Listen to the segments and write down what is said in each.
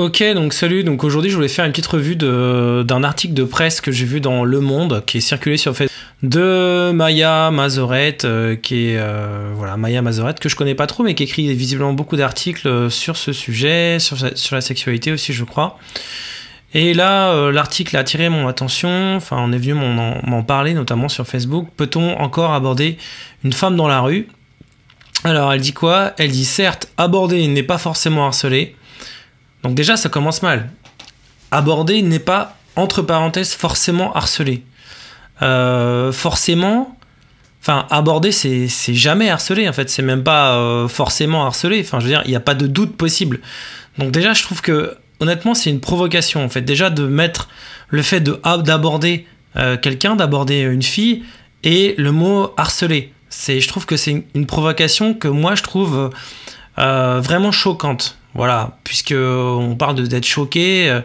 Ok, donc salut. Donc aujourd'hui, je voulais faire une petite revue d'un article de presse que j'ai vu dans Le Monde, qui est circulé sur Facebook, de Maya Mazoret, voilà, Maya Mazoret, que je connais pas trop, mais qui écrit visiblement beaucoup d'articles sur ce sujet, sur la sexualité aussi, je crois. Et là, l'article a attiré mon attention. Enfin, on est venu m'en parler, notamment sur Facebook. Peut-on encore aborder une femme dans la rue? Alors, elle dit quoi? Elle dit certes, aborder n'est pas forcément harceler. Donc déjà, ça commence mal. Aborder n'est pas, entre parenthèses, forcément harceler. Forcément... Enfin, aborder, c'est jamais harceler, en fait. C'est même pas forcément harceler. Enfin, je veux dire, il n'y a pas de doute possible. Donc déjà, je trouve que, honnêtement, c'est une provocation, en fait. Déjà, de mettre le fait d'aborder quelqu'un, d'aborder une fille, et le mot harceler. Je trouve que c'est une provocation que moi, je trouve vraiment choquante. Voilà, puisque on parle d'être choqué,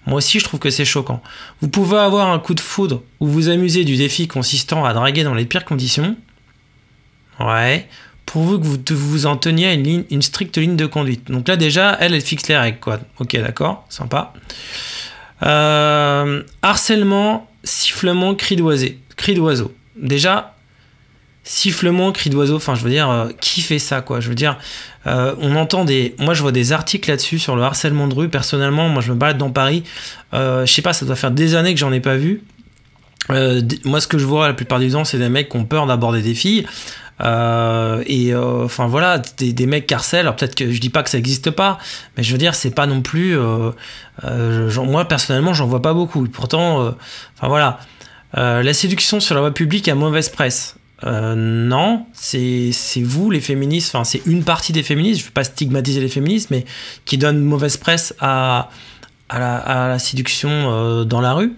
moi aussi je trouve que c'est choquant. Vous pouvez avoir un coup de foudre ou vous amuser du défi consistant à draguer dans les pires conditions. Ouais, pourvu que vous en teniez à une stricte ligne de conduite. Donc là déjà, elle fixe les règles, quoi. Ok, d'accord, sympa. Harcèlement, sifflement, cri d'oiseau. Déjà, sifflement, cri d'oiseau, enfin je veux dire, qui fait ça, quoi? Je veux dire, on entend moi je vois des articles là-dessus sur le harcèlement de rue. Personnellement, moi je me balade dans Paris, je sais pas, ça doit faire des années que j'en ai pas vu. Moi ce que je vois la plupart du temps, c'est des mecs qui ont peur d'aborder des filles, enfin voilà, des mecs qui harcèlent. Alors peut-être que je dis pas que ça existe pas, mais je veux dire, c'est pas non plus, moi personnellement j'en vois pas beaucoup. Et pourtant, enfin voilà, la séduction sur la voie publique a mauvaise presse. Non, c'est vous les féministes, enfin c'est une partie des féministes, je ne veux pas stigmatiser les féministes, mais qui donnent mauvaise presse à la séduction dans la rue.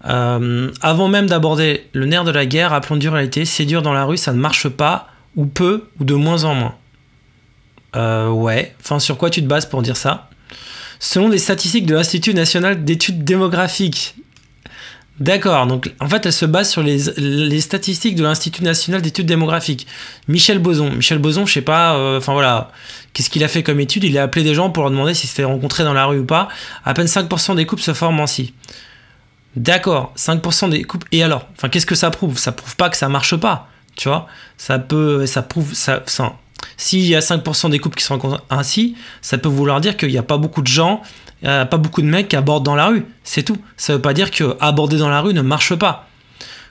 Avant même d'aborder le nerf de la guerre, rappelons d'une réalité, séduire dans la rue ça ne marche pas, ou peu, ou de moins en moins. Ouais, enfin sur quoi tu te bases pour dire ça? Selon les statistiques de l'Institut national d'études démographiques. D'accord, donc en fait elle se base sur les statistiques de l'Institut national d'études démographiques. Michel Boson, je sais pas, enfin voilà, qu'est-ce qu'il a fait comme étude? Il a appelé des gens pour leur demander s'ils s'étaient rencontrés dans la rue ou pas. À peine 5% des couples se forment ainsi. D'accord, 5% des couples, et alors? Enfin, qu'est-ce que ça prouve? Ça prouve pas que ça marche pas, tu vois? Ça prouve, s'il y a 5% des couples qui se rencontrent ainsi, ça peut vouloir dire qu'il n'y a pas beaucoup de gens, pas beaucoup de mecs qui abordent dans la rue, c'est tout. Ça veut pas dire que aborder dans la rue ne marche pas.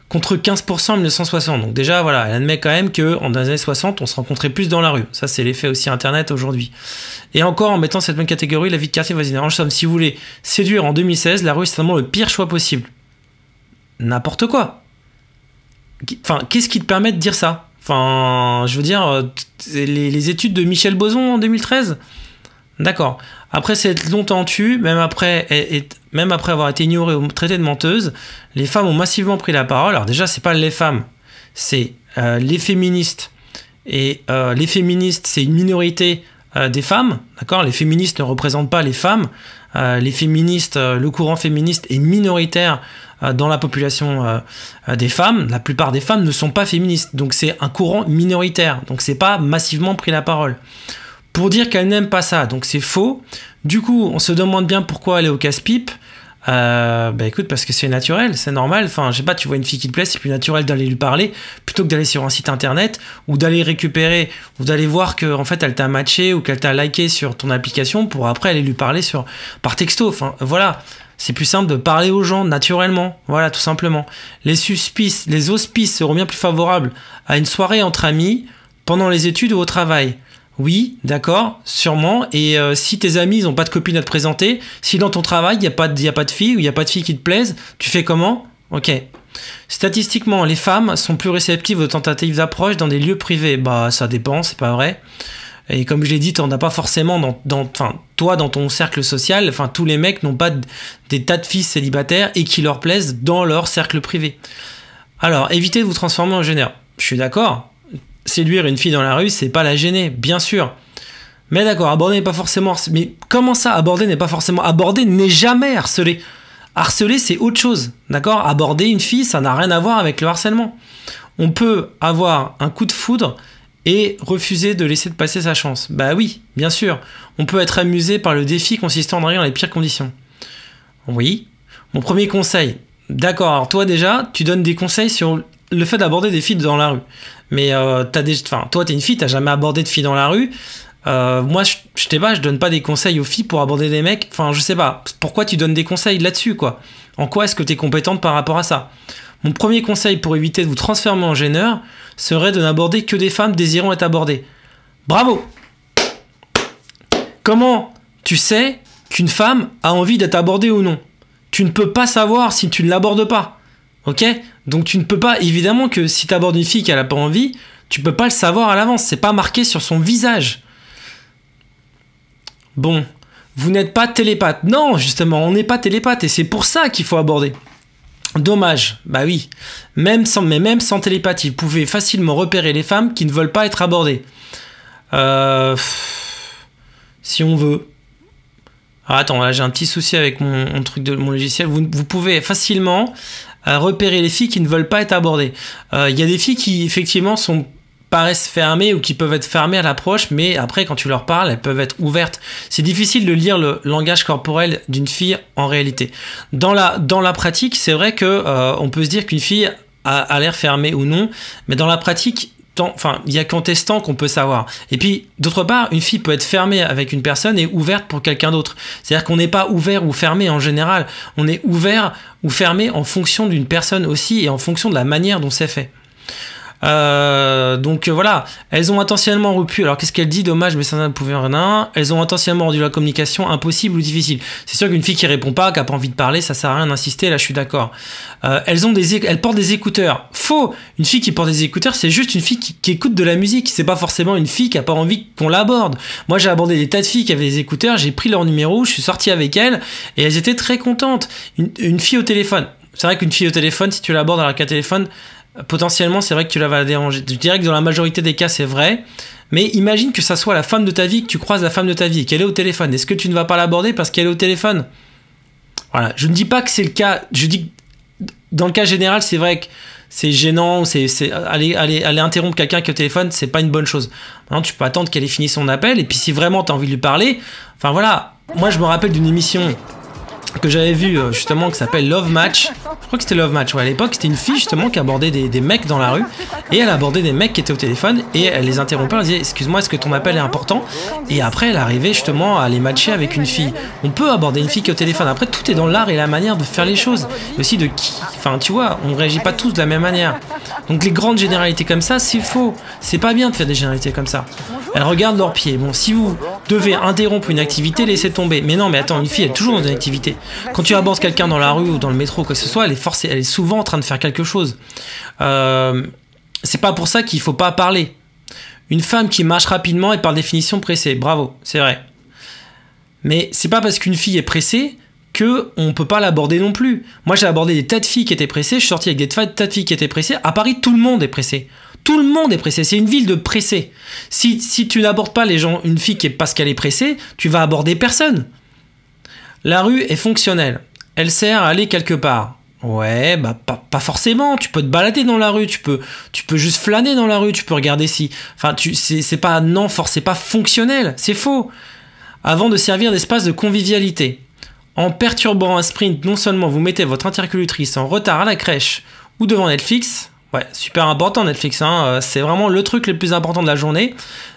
Contre 15% en 1960. Donc déjà, voilà, elle admet quand même que dans les années 60, on se rencontrait plus dans la rue. Ça, c'est l'effet aussi Internet aujourd'hui. Et encore, en mettant cette même catégorie, la vie de quartier voisinage. En somme, si vous voulez séduire en 2016, la rue, c'est vraiment le pire choix possible. N'importe quoi. Enfin, qu'est-ce qui te permet de dire ça? Enfin, je veux dire, les études de Michel Boson en 2013. D'accord. Après s'être longtemps tue, même après avoir été ignorée ou traitée de menteuse, les femmes ont massivement pris la parole. Alors déjà, c'est pas les femmes, c'est les féministes. Et les féministes, c'est une minorité des femmes. D'accord. Les féministes ne représentent pas les femmes. Les féministes, le courant féministe est minoritaire dans la population des femmes. La plupart des femmes ne sont pas féministes. Donc c'est un courant minoritaire. Donc c'est pas massivement pris la parole. Pour dire qu'elle n'aime pas ça, donc c'est faux. Du coup, on se demande bien pourquoi elle est au casse-pipe. Bah écoute, parce que c'est naturel, c'est normal. Enfin, je sais pas, tu vois une fille qui te plaît, c'est plus naturel d'aller lui parler plutôt que d'aller sur un site internet ou d'aller récupérer ou d'aller voir que en fait elle t'a matché ou qu'elle t'a liké sur ton application pour après aller lui parler par texto. Enfin, voilà. C'est plus simple de parler aux gens naturellement. Voilà, tout simplement. Les auspices seront bien plus favorables à une soirée entre amis pendant les études ou au travail. Oui, d'accord, sûrement. Et si tes amis n'ont pas de copine à te présenter, si dans ton travail, il n'y a pas de filles ou il n'y a pas de filles qui te plaisent, tu fais comment? Ok. Statistiquement, les femmes sont plus réceptives aux tentatives d'approche dans des lieux privés. Bah, ça dépend, c'est pas vrai. Et comme je l'ai dit, t'en as pas forcément toi, dans ton cercle social, enfin, tous les mecs n'ont pas des tas de filles célibataires et qui leur plaisent dans leur cercle privé. Alors, évitez de vous transformer en gêneur. Je suis d'accord. Séduire une fille dans la rue, c'est pas la gêner, bien sûr. Mais d'accord, aborder n'est pas forcément... Mais comment ça, aborder n'est pas forcément... Aborder n'est jamais harceler. Harceler, c'est autre chose, d'accord? Aborder une fille, ça n'a rien à voir avec le harcèlement. On peut avoir un coup de foudre et refuser de laisser passer sa chance. Bah oui, bien sûr. On peut être amusé par le défi consistant à draguer dans les pires conditions. Oui. Mon premier conseil. D'accord, alors toi déjà, tu donnes des conseils sur le fait d'aborder des filles dans la rue. Mais toi t'es une fille, t'as jamais abordé de filles dans la rue. Moi, je sais pas, je donne pas des conseils aux filles pour aborder des mecs. Enfin, je sais pas. Pourquoi tu donnes des conseils là-dessus, quoi? En quoi est-ce que t'es compétente par rapport à ça? Mon premier conseil pour éviter de vous transformer en gêneur serait de n'aborder que des femmes désirant être abordées. Bravo! Comment tu sais qu'une femme a envie d'être abordée ou non? Tu ne peux pas savoir si tu ne l'abordes pas. Ok? Donc tu ne peux pas, évidemment que si tu abordes une fille qui n'a pas envie, tu peux pas le savoir à l'avance. C'est pas marqué sur son visage. Bon, vous n'êtes pas télépathe. Non, justement, on n'est pas télépathe et c'est pour ça qu'il faut aborder. Dommage, bah oui. Même sans télépathie, vous pouvez facilement repérer les femmes qui ne veulent pas être abordées. Si on veut. Ah, attends, là j'ai un petit souci avec mon truc de mon logiciel. Vous pouvez facilement repérer les filles qui ne veulent pas être abordées. Il y a des filles qui effectivement paraissent fermées ou qui peuvent être fermées à l'approche, mais après quand tu leur parles, elles peuvent être ouvertes. C'est difficile de lire le langage corporel d'une fille en réalité. Dans la pratique, c'est vrai que on peut se dire qu'une fille a l'air fermée ou non, mais dans la pratique, il y a qu'en testant qu'on peut savoir. Et puis, d'autre part, une fille peut être fermée avec une personne et ouverte pour quelqu'un d'autre. C'est-à-dire qu'on n'est pas ouvert ou fermé en général. On est ouvert ou fermé en fonction d'une personne aussi et en fonction de la manière dont c'est fait. Donc voilà, elles ont intentionnellement rompu. Alors qu'est-ce qu'elle dit? Dommage, mais ça ne pouvait rien. Elles ont intentionnellement rendu la communication impossible ou difficile. C'est sûr qu'une fille qui répond pas, qui a pas envie de parler, ça sert à rien d'insister. Là, je suis d'accord. Elles portent des écouteurs. Faux. Une fille qui porte des écouteurs, c'est juste une fille qui écoute de la musique. C'est pas forcément une fille qui a pas envie qu'on l'aborde. Moi, j'ai abordé des tas de filles qui avaient des écouteurs. J'ai pris leur numéro, je suis sorti avec elles et elles étaient très contentes. Une fille au téléphone. C'est vrai qu'une fille au téléphone, si tu l'abordes avec un téléphone, potentiellement c'est vrai que tu la vas la déranger. Je dirais que dans la majorité des cas c'est vrai, mais imagine que ça soit la femme de ta vie, que tu croises la femme de ta vie et qu'elle est au téléphone. Est-ce que tu ne vas pas l'aborder parce qu'elle est au téléphone? Voilà, je ne dis pas que c'est le cas, je dis que dans le cas général c'est vrai que c'est gênant, aller interrompre quelqu'un qui est au téléphone, c'est pas une bonne chose. Maintenant tu peux attendre qu'elle ait fini son appel et puis si vraiment tu as envie de lui parler, enfin voilà, moi je me rappelle d'une émission que j'avais vu justement qui s'appelle Love Match. Je crois que c'était Love Match. Ouais, à l'époque, c'était une fille justement qui abordait des mecs dans la rue et elle abordait des mecs qui étaient au téléphone et elle les interrompait. Elle disait excuse-moi, est-ce que ton appel est important? Et après, elle arrivait justement à les matcher avec une fille. On peut aborder une fille qui est au téléphone. Après, tout est dans l'art et la manière de faire les choses. Et aussi de qui. Enfin, tu vois, on réagit pas tous de la même manière. Donc les grandes généralités comme ça, c'est faux. C'est pas bien de faire des généralités comme ça. Elles regardent leurs pieds. Bon, si vous devez interrompre une activité, laissez tomber. Mais non, mais attends, une fille elle est toujours dans une activité. Quand tu abordes quelqu'un dans la rue ou dans le métro, quoi que ce soit, elle est souvent en train de faire quelque chose. C'est pas pour ça qu'il faut pas parler. Une femme qui marche rapidement est par définition pressée. Bravo, c'est vrai. Mais c'est pas parce qu'une fille est pressée que on peut pas l'aborder non plus. Moi, j'ai abordé des tas de filles qui étaient pressées. Je suis sorti avec des tas de filles qui étaient pressées. À Paris, tout le monde est pressé. Tout le monde est pressé. C'est une ville de pressés. Si tu n'abordes pas une fille qui est parce qu'elle est pressée, tu vas aborder personne. La rue est fonctionnelle. Elle sert à aller quelque part. Ouais, bah pas forcément. Tu peux te balader dans la rue. Tu peux juste flâner dans la rue. Tu peux regarder si. Enfin, c'est pas c'est pas fonctionnel. C'est faux. Avant de servir d'espace de convivialité. En perturbant un sprint, non seulement vous mettez votre interlocutrice en retard à la crèche ou devant Netflix. Ouais, super important Netflix, hein. C'est vraiment le truc le plus important de la journée.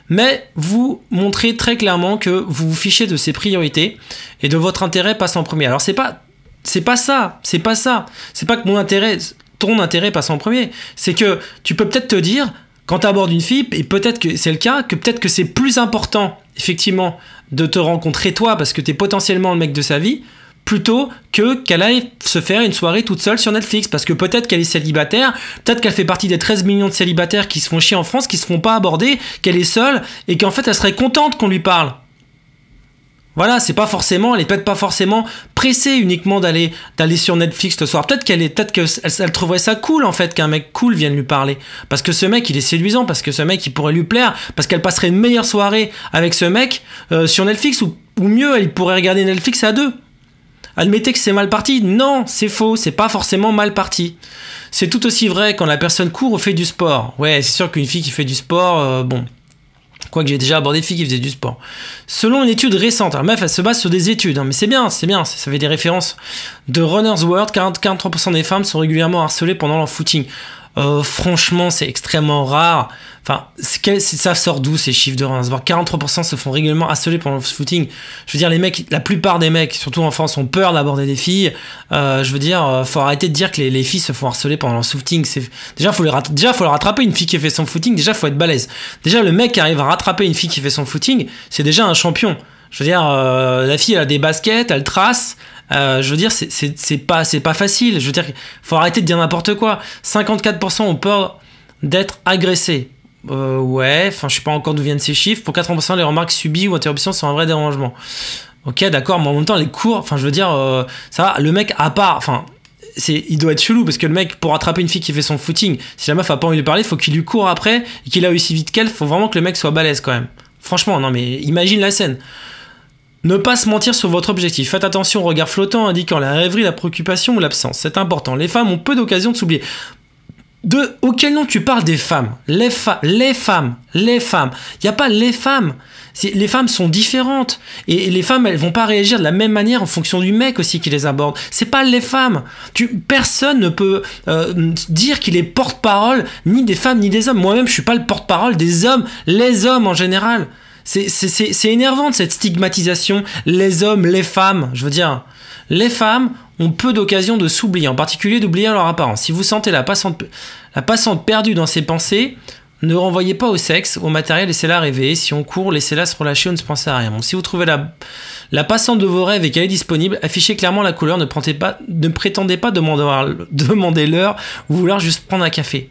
Mais vous montrez très clairement que vous vous fichez de ses priorités et de votre intérêt passe en premier. Alors c'est pas ça. C'est pas que ton intérêt passe en premier. C'est que tu peux peut-être te dire, quand tu abordes une fille, et peut-être que c'est le cas, que peut-être que c'est plus important, effectivement, de te rencontrer toi parce que tu es potentiellement le mec de sa vie, plutôt qu'elle aille se faire une soirée toute seule sur Netflix, parce que peut-être qu'elle est célibataire, peut-être qu'elle fait partie des 13 millions de célibataires qui se font chier en France, qui se font pas aborder, qu'elle est seule, et qu'en fait elle serait contente qu'on lui parle. Voilà, elle est peut-être pas forcément pressée uniquement d'aller sur Netflix ce soir. Peut-être qu'elle trouverait ça cool en fait qu'un mec cool vienne lui parler, parce que ce mec il est séduisant, parce que ce mec il pourrait lui plaire, parce qu'elle passerait une meilleure soirée avec ce mec sur Netflix, ou mieux elle pourrait regarder Netflix à deux. Admettez que c'est mal parti. Non, c'est faux, c'est pas forcément mal parti. C'est tout aussi vrai quand la personne court ou fait du sport. Ouais, c'est sûr qu'une fille qui fait du sport, bon... Quoique j'ai déjà abordé des filles qui faisaient du sport. Selon une étude récente, alors meuf, elle se base sur des études, hein, mais c'est bien, ça fait des références. De Runner's World, 43% des femmes sont régulièrement harcelées pendant leur footing. Franchement, c'est extrêmement rare. Enfin, ça sort d'où ces chiffres de Runner's World? 43% se font régulièrement harceler pendant le footing. Je veux dire, les mecs, la plupart des mecs, surtout en France, ont peur d'aborder des filles. Je veux dire, faut arrêter de dire que les filles se font harceler pendant leur footing. Déjà, faut le rattraper. Une fille qui fait son footing, déjà, faut être balèze. Déjà, le mec qui arrive à rattraper une fille qui fait son footing, c'est déjà un champion. Je veux dire, la fille, elle a des baskets, elle trace. Je veux dire, c'est pas facile. Je veux dire, faut arrêter de dire n'importe quoi. 54% ont peur d'être agressés. Ouais, enfin, je sais pas encore d'où viennent ces chiffres. Pour 80%, les remarques subies ou interruptions sont un vrai dérangement. Ok, d'accord, mais en même temps, les cours, enfin, je veux dire, ça va, le mec, à part, enfin, il doit être chelou parce que le mec, pour attraper une fille qui fait son footing, si la meuf a pas envie de lui parler, faut qu'il lui court après et qu'il a aussi vite qu'elle. Faut vraiment que le mec soit balèze quand même. Franchement, non, mais imagine la scène. Ne pas se mentir sur votre objectif. Faites attention au regard flottant indiquant la rêverie, la préoccupation ou l'absence. C'est important. Les femmes ont peu d'occasion de s'oublier. Auquel nom tu parles des femmes? Les femmes. Il n'y a pas les femmes. Les femmes sont différentes. Et les femmes, elles vont pas réagir de la même manière en fonction du mec aussi qui les aborde. C'est pas les femmes. Personne ne peut dire qu'il est porte-parole ni des femmes ni des hommes. Moi-même, je suis pas le porte-parole des hommes. Les hommes en général. C'est énervant cette stigmatisation, les hommes, les femmes, je veux dire, les femmes ont peu d'occasion de s'oublier, en particulier d'oublier leur apparence. Si vous sentez la passante perdue dans ses pensées, ne renvoyez pas au sexe, au matériel, laissez-la rêver. Si on court, laissez-la se relâcher ou ne se pensez à rien. Bon, si vous trouvez la passante de vos rêves et qu'elle est disponible, affichez clairement la couleur, ne prétendez pas demander l'heure ou vouloir juste prendre un café.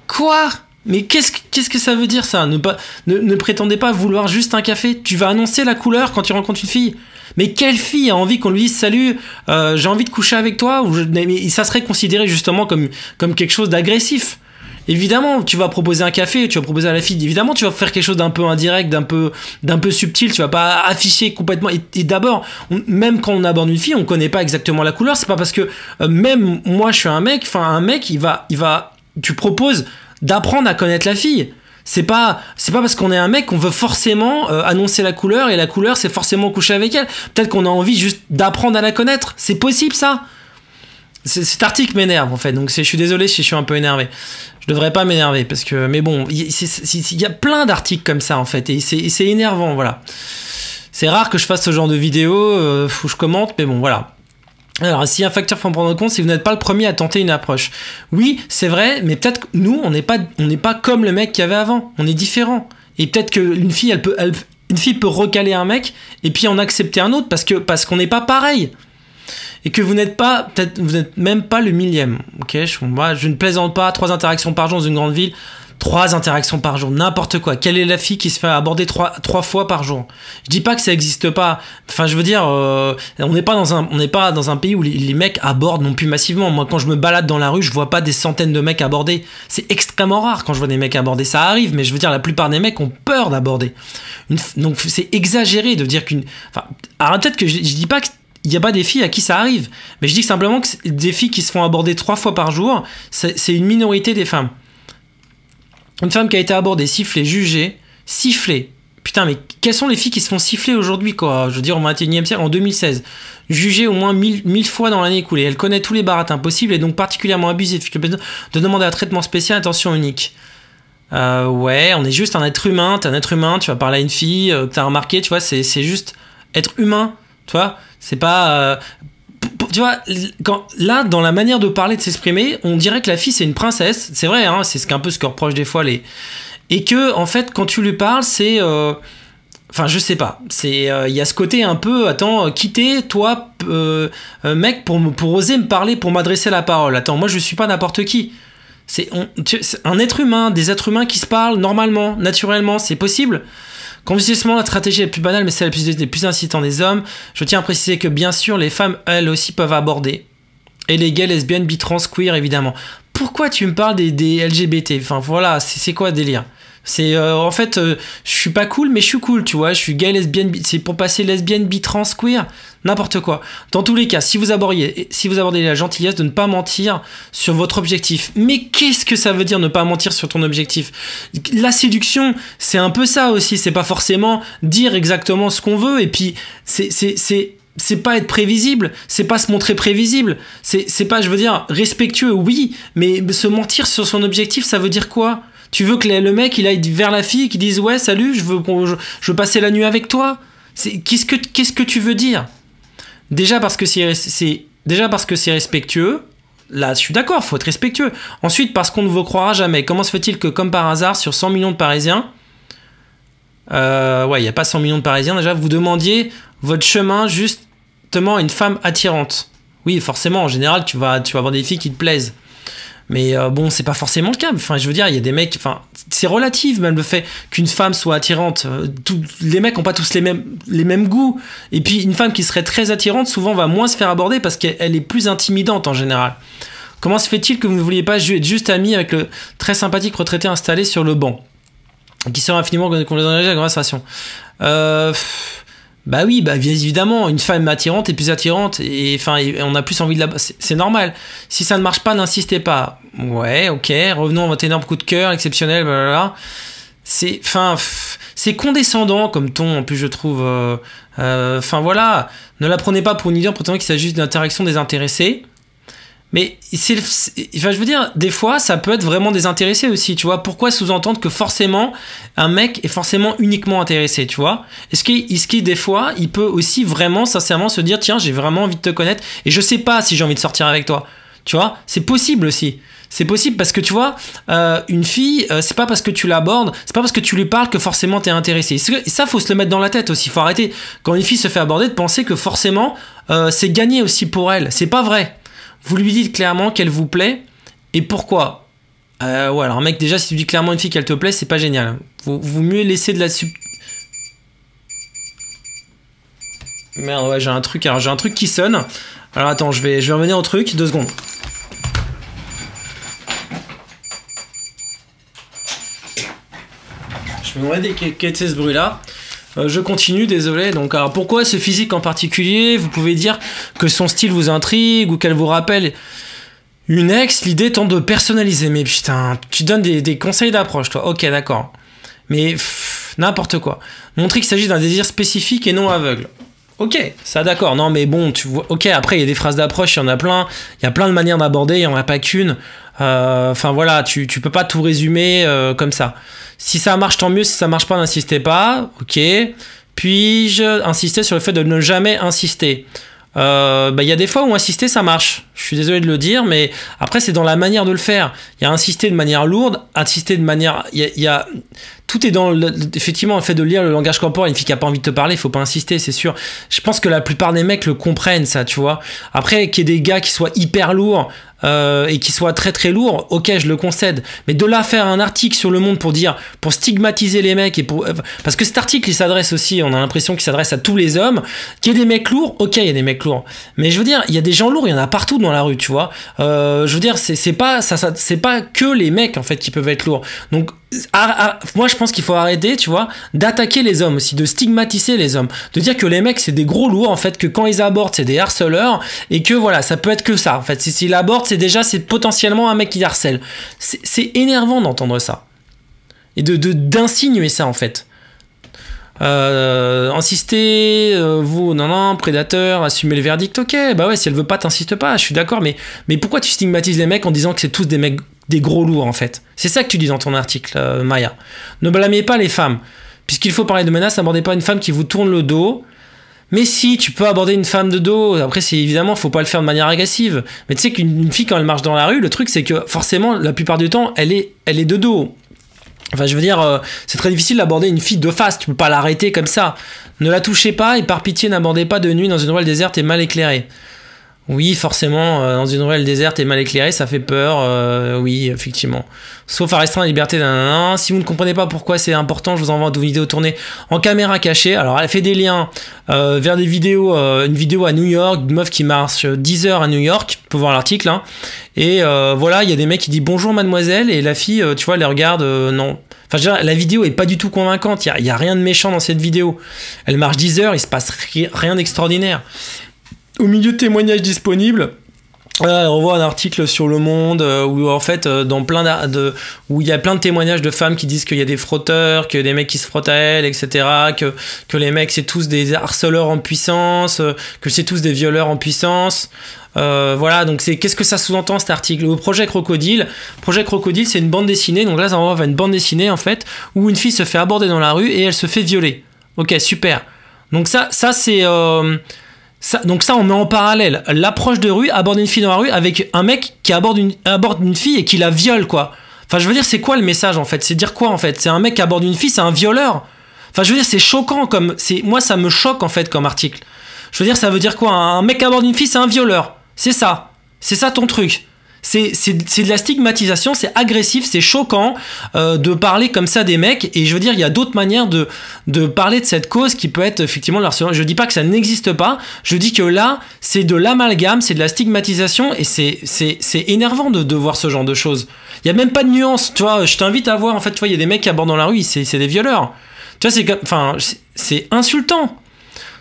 Quoi ? Mais qu'est-ce que ça veut dire ça? Ne prétendez pas vouloir juste un café. Tu vas annoncer la couleur quand tu rencontres une fille. Mais quelle fille a envie qu'on lui dise salut, j'ai envie de coucher avec toi? Mais ça serait considéré justement comme quelque chose d'agressif. Évidemment, tu vas proposer un café, tu vas proposer à la fille. Évidemment, tu vas faire quelque chose d'un peu indirect, d'un peu subtil. Tu vas pas afficher complètement. Et d'abord, même quand on aborde une fille, on connaît pas exactement la couleur. C'est pas parce que même moi, je suis un mec. Enfin, un mec, tu proposes d'apprendre à connaître la fille. C'est pas parce qu'on est un mec qu'on veut forcément annoncer la couleur et la couleur c'est forcément coucher avec elle. Peut-être qu'on a envie juste d'apprendre à la connaître. C'est possible ça. Cet article m'énerve en fait. Donc je suis désolé si je suis un peu énervé. Je devrais pas m'énerver parce que mais bon, il y a plein d'articles comme ça en fait et c'est énervant voilà. C'est rare que je fasse ce genre de vidéo où je commente mais bon voilà. Alors, si un facteur faut en prendre en compte, c'est que vous n'êtes pas le premier à tenter une approche. Oui, c'est vrai, mais peut-être que nous, on n'est pas comme le mec qu'il y avait avant. On est différent. Et peut-être qu'une fille, une fille peut recaler un mec et puis en accepter un autre parce qu'on n'est pas pareil. Et que vous n'êtes même pas le millième. Ok, moi, je ne plaisante pas. 3 interactions par jour dans une grande ville. 3 interactions par jour, n'importe quoi. Quelle est la fille qui se fait aborder 3 fois par jour? Je dis pas que ça existe pas. Enfin, je veux dire, on n'est pas dans un pays où les mecs abordent non plus massivement. Moi, quand je me balade dans la rue, je vois pas des centaines de mecs aborder. C'est extrêmement rare quand je vois des mecs aborder. Ça arrive, mais je veux dire, la plupart des mecs ont peur d'aborder. Donc, c'est exagéré de dire qu'une. Enfin, alors peut-être que je dis pas que il n'y a pas des filles à qui ça arrive, mais je dis simplement que des filles qui se font aborder 3 fois par jour, c'est une minorité des femmes. Une femme qui a été abordée, sifflée, jugée, sifflée. Putain, mais quelles sont les filles qui se font siffler aujourd'hui, quoi? Je veux dire, au 21e siècle, en 2016. Jugée au moins 1000 fois dans l'année écoulée. Elle connaît tous les baratins possibles et donc particulièrement abusive. De demander un traitement spécial, attention unique. Ouais, on est juste un être humain. T'es un être humain, tu vas parler à une fille, t'as remarqué, tu vois, c'est juste être humain, tu vois? C'est pas... tu vois, là, dans la manière de parler, de s'exprimer, on dirait que la fille, c'est une princesse. C'est vrai, hein, c'est un peu ce que reprochent des fois les... Et que, en fait, quand tu lui parles, c'est... Enfin, je sais pas. Il y a ce côté un peu... Attends, quitter, toi, mec, pour oser me parler, pour m'adresser la parole. Attends, moi, je suis pas n'importe qui. C'est un être humain, des êtres humains qui se parlent normalement, naturellement. C'est possible. Conversement, la stratégie la plus banale, mais celle des plus incitante des hommes. Je tiens à préciser que, bien sûr, les femmes, elles aussi, peuvent aborder. Et les gays, lesbiennes, bi, trans, queer, évidemment. Pourquoi tu me parles des LGBT? Enfin, voilà, c'est quoi le délire? C'est en fait, je suis pas cool, mais je suis cool, tu vois. Je suis gay, lesbienne, c'est pour passer lesbienne, bi, trans, queer, n'importe quoi. Dans tous les cas, si vous abordez la gentillesse de ne pas mentir sur votre objectif. Mais qu'est-ce que ça veut dire ne pas mentir sur ton objectif? La séduction, c'est un peu ça aussi. C'est pas forcément dire exactement ce qu'on veut. Et puis, c'est pas être prévisible, c'est pas se montrer prévisible, c'est pas, je veux dire, respectueux, oui, mais se mentir sur son objectif, ça veut dire quoi? Tu veux que le mec il aille vers la fille, qu'il dise ouais salut, je veux passer la nuit avec toi. Qu'est-ce que tu veux dire? Déjà parce que c'est respectueux. Là, je suis d'accord, faut être respectueux. Ensuite, parce qu'on ne vous croira jamais. Comment se fait-il que, comme par hasard, sur 100 millions de Parisiens, il n'y a pas 100 millions de Parisiens déjà, vous demandiez votre chemin justement à une femme attirante? Oui, forcément, en général, tu vas avoir des filles qui te plaisent. Mais bon, c'est pas forcément le cas. Enfin, je veux dire, il y a des mecs. Enfin, c'est relatif même le fait qu'une femme soit attirante. Les mecs ont pas tous les mêmes goûts. Et puis une femme qui serait très attirante, souvent va moins se faire aborder parce qu'elle est plus intimidante en général. Comment se fait-il que vous ne vouliez pas être juste ami avec le très sympathique retraité installé sur le banc, qui sera infiniment qu'on les engage à la conversation? Bah oui, bah bien évidemment, une femme attirante est plus attirante et enfin on a plus envie de la... C'est normal. Si ça ne marche pas, n'insistez pas. Ouais, ok, revenons à votre énorme coup de cœur, exceptionnel, blablabla. C'est condescendant comme ton, en plus je trouve. Enfin voilà, ne la prenez pas pour une idée en prétendant qu'il s'agit d'une interaction désintéressée. Mais enfin, je veux dire, des fois, ça peut être vraiment désintéressé aussi, tu vois. Pourquoi sous-entendre que forcément, un mec est forcément uniquement intéressé, tu vois? Est-ce que des fois, il peut aussi vraiment, sincèrement, se dire, tiens, j'ai vraiment envie de te connaître et je sais pas si j'ai envie de sortir avec toi, tu vois? C'est possible aussi. C'est possible parce que tu vois, une fille, c'est pas parce que tu l'abordes, c'est pas parce que tu lui parles que forcément t'es intéressé. Ça, faut se le mettre dans la tête aussi. Faut arrêter, quand une fille se fait aborder, de penser que forcément, c'est gagné aussi pour elle. C'est pas vrai. Vous lui dites clairement qu'elle vous plaît et pourquoi. Ouais, alors mec, déjà si tu dis clairement à une fille qu'elle te plaît, c'est pas génial. Vaut mieux laisser de la Merde, ouais, j'ai un truc qui sonne. Alors attends, je vais revenir au truc, 2 secondes. Je me demandais quel était ce bruit-là. Je continue, désolé. Donc, alors pourquoi ce physique en particulier? Vous pouvez dire que son style vous intrigue ou qu'elle vous rappelle une ex. L'idée étant de personnaliser. Mais putain, tu donnes des conseils d'approche, toi. Ok, d'accord. Mais n'importe quoi. Montrer qu'il s'agit d'un désir spécifique et non aveugle. Ok, ça d'accord. Non, mais bon, tu vois. Ok, après, il y a des phrases d'approche, il y en a plein. Il y a plein de manières d'aborder, il n'y en a pas qu'une. Enfin voilà, tu peux pas tout résumer comme ça. Si ça marche, tant mieux. Si ça marche pas, n'insistez pas. Ok. Puis-je insister sur le fait de ne jamais insister? Y a des fois où insister, ça marche. Je suis désolé de le dire, mais après, c'est dans la manière de le faire. Il y a insister de manière lourde, insister de manière... Tout est dans, effectivement, le fait de lire le langage corporel. Une fille qui a pas envie de te parler, il faut pas insister, c'est sûr. Je pense que la plupart des mecs le comprennent, ça, tu vois. Après, qu'il y ait des gars qui soient hyper lourds et qui soient très très lourds, ok, je le concède. Mais de là faire un article sur Le Monde pour stigmatiser les mecs et parce que cet article, il s'adresse aussi, on a l'impression qu'il s'adresse à tous les hommes. Qu'il y ait des mecs lourds, ok, il y a des mecs lourds. Mais je veux dire, il y a des gens lourds, il y en a partout dans la rue, tu vois. Je veux dire, c'est pas que les mecs en fait qui peuvent être lourds. Donc moi je pense qu'il faut arrêter, tu vois, d'attaquer les hommes aussi, de stigmatiser les hommes, de dire que les mecs c'est des gros lourds en fait, que quand ils abordent c'est des harceleurs et que voilà, ça peut être que ça en fait. S'ils abordent, c'est potentiellement un mec qui harcèle. C'est énervant d'entendre ça et d'insinuer ça en fait. Insister, vous, non, prédateur, assumer le verdict, ok, bah ouais, si elle veut pas, t'insistes pas, je suis d'accord, mais pourquoi tu stigmatises les mecs en disant que c'est tous des mecs, des gros lourds en fait? C'est ça que tu dis dans ton article, Maya. Ne blâmez pas les femmes. Puisqu'il faut parler de menaces, n'abordez pas une femme qui vous tourne le dos. Mais si, tu peux aborder une femme de dos. Après, c'est évidemment, faut pas le faire de manière agressive. Mais tu sais qu'une fille, quand elle marche dans la rue, le truc, c'est que forcément, la plupart du temps, elle est de dos. Enfin, je veux dire, c'est très difficile d'aborder une fille de face. Tu peux pas l'arrêter comme ça. Ne la touchez pas et par pitié, n'abordez pas de nuit dans une ruelle déserte et mal éclairée. Oui, forcément, dans une ruelle déserte et mal éclairée, ça fait peur, oui, effectivement. Sauf à restreindre la liberté d'un... Si vous ne comprenez pas pourquoi c'est important, je vous envoie une vidéo tournée en caméra cachée. Alors, elle fait des liens vers des vidéos, une vidéo à New York, une meuf qui marche 10 heures à New York, tu peux voir l'article, hein. Et voilà, il y a des mecs qui disent « Bonjour mademoiselle », et la fille, tu vois, elle les regarde, non. Enfin, je veux dire, la vidéo est pas du tout convaincante. Il y a rien de méchant dans cette vidéo. Elle marche 10 heures, il se passe rien d'extraordinaire. Au milieu de témoignages disponibles, on voit un article sur Le Monde où en fait où il y a plein de témoignages de femmes qui disent qu'il y a des frotteurs, que des mecs qui se frottent à elles, etc. Que les mecs c'est tous des harceleurs en puissance, que c'est tous des violeurs en puissance. Voilà, donc qu'est-ce que ça sous-entend cet article? Le Projet Crocodile, c'est une bande dessinée. Donc là, ça va une bande dessinée en fait où une fille se fait aborder dans la rue et elle se fait violer. Ok, super. Donc ça c'est donc ça, on met en parallèle l'approche de rue, aborder une fille dans la rue, avec un mec qui aborde une fille et qui la viole, quoi. Enfin, je veux dire, c'est quoi le message, en fait? C'est dire quoi, en fait? C'est un mec qui aborde une fille, c'est un violeur. Enfin, je veux dire, c'est choquant, moi, ça me choque, en fait, comme article. Je veux dire, ça veut dire quoi? Un mec qui aborde une fille, c'est un violeur. C'est ça ton truc. C'est de la stigmatisation, c'est agressif, c'est choquant de parler comme ça des mecs. Et je veux dire, il y a d'autres manières de parler de cette cause qui peut être effectivement le harcèlement. Je dis pas que ça n'existe pas, je dis que là, c'est de l'amalgame, c'est de la stigmatisation et c'est énervant de voir ce genre de choses. Il y a même pas de nuance, tu vois. Je t'invite à voir, en fait, tu vois, il y a des mecs qui abordent dans la rue, c'est des violeurs. Tu vois, c'est insultant.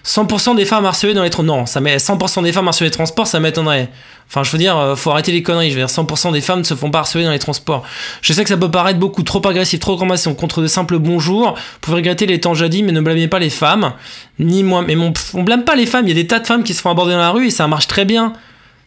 100% des femmes harcelées dans les transports. Non, 100% des femmes harcelées dans les transports, ça m'étonnerait. Enfin, je veux dire, faut arrêter les conneries. Je veux dire, 100% des femmes ne se font pas harceler dans les transports. Je sais que ça peut paraître beaucoup trop agressif, trop combatif contre de simples bonjours. Vous pouvez regretter les temps jadis, mais ne blâmez pas les femmes. Ni moi. Mais on blâme pas les femmes. Il y a des tas de femmes qui se font aborder dans la rue et ça marche très bien.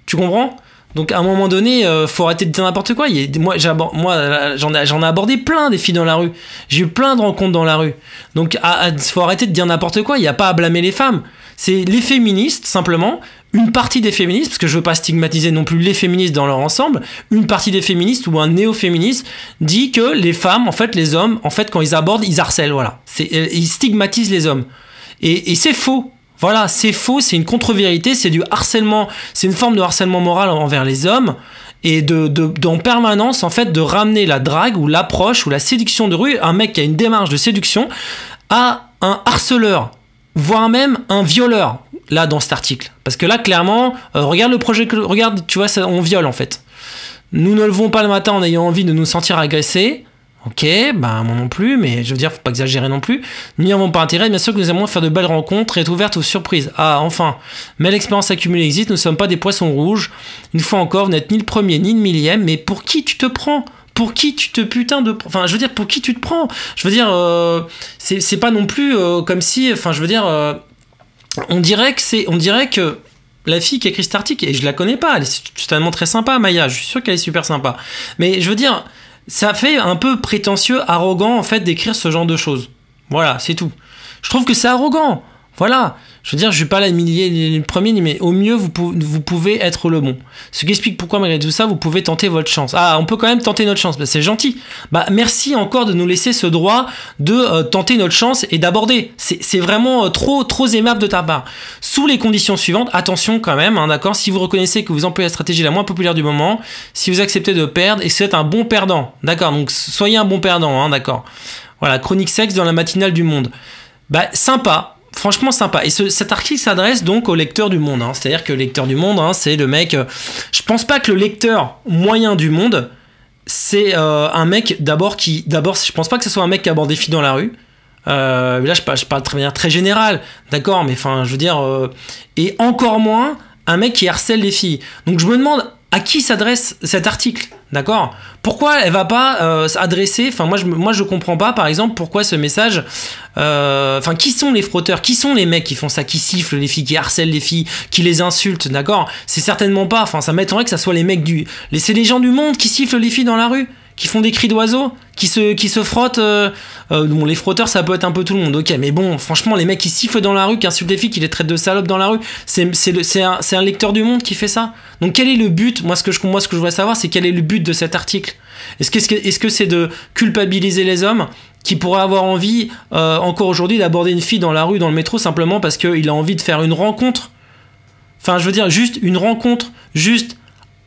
Tu comprends? Donc à un moment donné, faut arrêter de dire n'importe quoi. Moi, j'en ai abordé plein des filles dans la rue. J'ai eu plein de rencontres dans la rue. Donc faut arrêter de dire n'importe quoi. Il n'y a pas à blâmer les femmes. C'est les féministes, simplement. Une partie des féministes, parce que je veux pas stigmatiser non plus les féministes dans leur ensemble, une partie des féministes ou un néo-féministe dit que les femmes, en fait, les hommes, en fait, quand ils abordent, ils harcèlent, voilà. Ils stigmatisent les hommes. Et c'est faux. Voilà, c'est faux, c'est une contre-vérité, c'est du harcèlement, c'est une forme de harcèlement moral envers les hommes et en permanence, en fait, de ramener la drague ou l'approche ou la séduction de rue, un mec qui a une démarche de séduction, à un harceleur, voire même un violeur, là, dans cet article. Parce que là, clairement, regarde le projet, regarde, tu vois, on viole, en fait. Nous ne levons pas le matin en ayant envie de nous sentir agressés. Ok, bah moi non plus, mais je veux dire, faut pas exagérer non plus. Nous n'y avons pas intérêt, bien sûr que nous aimons faire de belles rencontres et être ouvertes aux surprises. Ah, enfin, mais l'expérience accumulée existe, nous ne sommes pas des poissons rouges. Une fois encore, vous n'êtes ni le premier ni le millième, mais pour qui tu te prends? Pour qui tu te putain de... Enfin, je veux dire, pour qui tu te prends? Je veux dire, c'est pas non plus comme si... Enfin, je veux dire, on dirait que la fille qui a écrit cet article, et je la connais pas, elle est totalement très sympa, Maya, je suis sûr qu'elle est super sympa. Mais je veux dire... Ça fait un peu prétentieux, arrogant, en fait, d'écrire ce genre de choses. Voilà, c'est tout. Je trouve que c'est arrogant. Voilà. Je veux dire, je ne vais pas l'humilier le premier, mais au mieux, vous pouvez être le bon. Ce qui explique pourquoi, malgré tout ça, vous pouvez tenter votre chance. Ah, on peut quand même tenter notre chance. Bah, c'est gentil. Bah, merci encore de nous laisser ce droit de tenter notre chance et d'aborder. C'est vraiment trop aimable de ta part. Sous les conditions suivantes, attention quand même, hein, d'accord? Si vous reconnaissez que vous employez la stratégie la moins populaire du moment, si vous acceptez de perdre et que vous êtes un bon perdant, d'accord? Donc, soyez un bon perdant, hein, d'accord? Voilà, chronique sexe dans la matinale du Monde. Bah, sympa. Franchement sympa. Et cet article s'adresse donc au lecteur du Monde. Hein. C'est-à-dire que le lecteur du Monde, hein, c'est le mec... je pense pas que le lecteur moyen du Monde, c'est un mec d'abord, je pense pas que ce soit un mec qui aborde des filles dans la rue. Là, je parle de manière très générale. D'accord, mais enfin, je veux dire... et encore moins un mec qui harcèle les filles. Donc je me demande à qui s'adresse cet article. D'accord? Pourquoi elle va pas s'adresser... Enfin, moi, je comprends pas, par exemple, pourquoi ce message... Enfin, qui sont les frotteurs? Qui sont les mecs qui font ça? Qui sifflent les filles, qui harcèlent les filles, qui les insultent? D'accord? C'est certainement pas... Enfin, ça m'étonnerait que ça soit les mecs c'est les gens du Monde qui sifflent les filles dans la rue, qui font des cris d'oiseaux, qui se frottent... bon, les frotteurs, ça peut être un peu tout le monde, ok, mais bon, franchement, les mecs qui sifflent dans la rue, qui insultent les filles, qui les traitent de salopes dans la rue, c'est un lecteur du Monde qui fait ça. Donc, quel est le but? Moi, ce que je voudrais savoir, c'est quel est le but de cet article? Est-ce que c'est de culpabiliser les hommes qui pourraient avoir envie, encore aujourd'hui, d'aborder une fille dans la rue, dans le métro, simplement parce qu'il a envie de faire une rencontre? Enfin, je veux dire, juste une rencontre, juste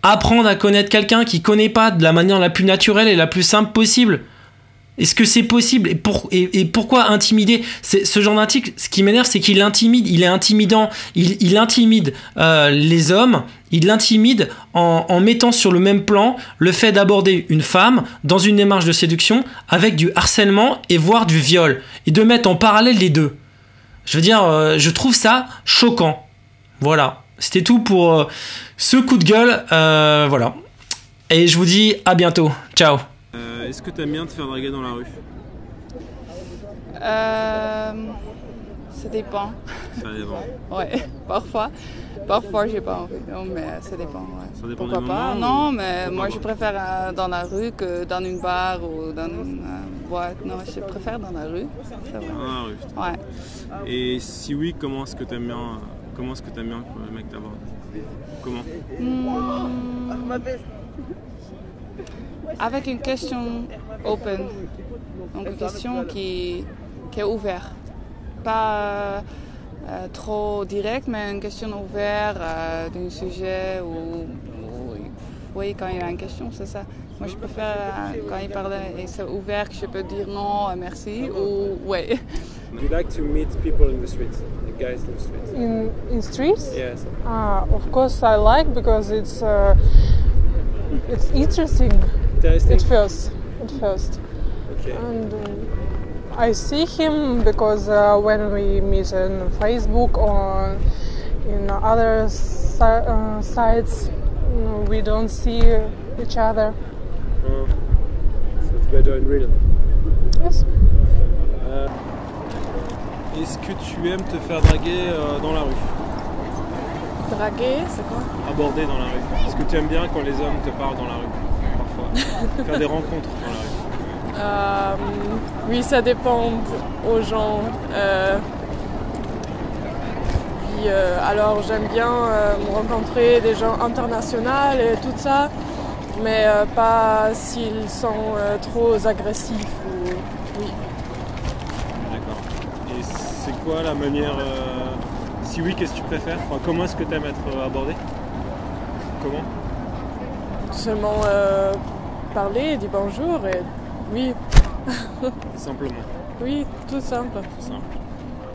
apprendre à connaître quelqu'un qu'il connaît pas de la manière la plus naturelle et la plus simple possible. Est-ce que c'est possible? Et pourquoi intimider? Ce genre d'article, ce qui m'énerve, c'est qu'il intimide, il est intimidant, il intimide les hommes, il intimide en mettant sur le même plan le fait d'aborder une femme dans une démarche de séduction avec du harcèlement et voire du viol, et de mettre en parallèle les deux. Je veux dire, je trouve ça choquant. Voilà, c'était tout pour ce coup de gueule, voilà. Et je vous dis à bientôt, ciao. Est-ce que tu aimes bien te faire draguer dans la rue? Ça dépend. Ça dépend. Ouais, parfois. Parfois, j'ai pas envie, non, mais ça dépend. Ouais. Ça dépend Pourquoi des pas? moments, Non, mais pourquoi moi, pas? je préfère dans la rue que dans une bar ou dans une boîte. Non, je préfère dans la rue, c'est vrai. Dans la rue. Ouais. Et si oui, comment est-ce que tu aimes bien que le mec t'aborde? Comment? Avec une question open, donc une question qui est ouverte. Pas trop directe, mais une question ouverte d'un sujet où, oui, quand il y a une question, c'est ça. Moi, je préfère quand il parle et c'est ouvert que je peux dire non, merci ou oui. Do you like to meet people in the street, the guys in the street? In streets? Yes. Of course I like because it's interesting. Interesting. At first. Okay. And I see him because when we meet on Facebook or in other sites, we don't see each other. So it's better in real. Yes. Est-ce que tu aimes te faire draguer dans la rue? Draguer, c'est quoi? Aborder dans la rue. Est-ce que tu aimes bien quand les hommes te parlent dans la rue? Parfois. Faire des rencontres dans la rue. Oui, ça dépend aux gens. Alors j'aime bien me rencontrer des gens internationaux et tout ça, mais pas s'ils sont trop agressifs. Oui. D'accord. Et c'est quoi la manière... Si oui, qu'est-ce que tu préfères? Enfin, comment est-ce que tu aimes être abordé? Comment? Seulement parler, dire bonjour et oui. Simplement. Oui, tout simple. Simple.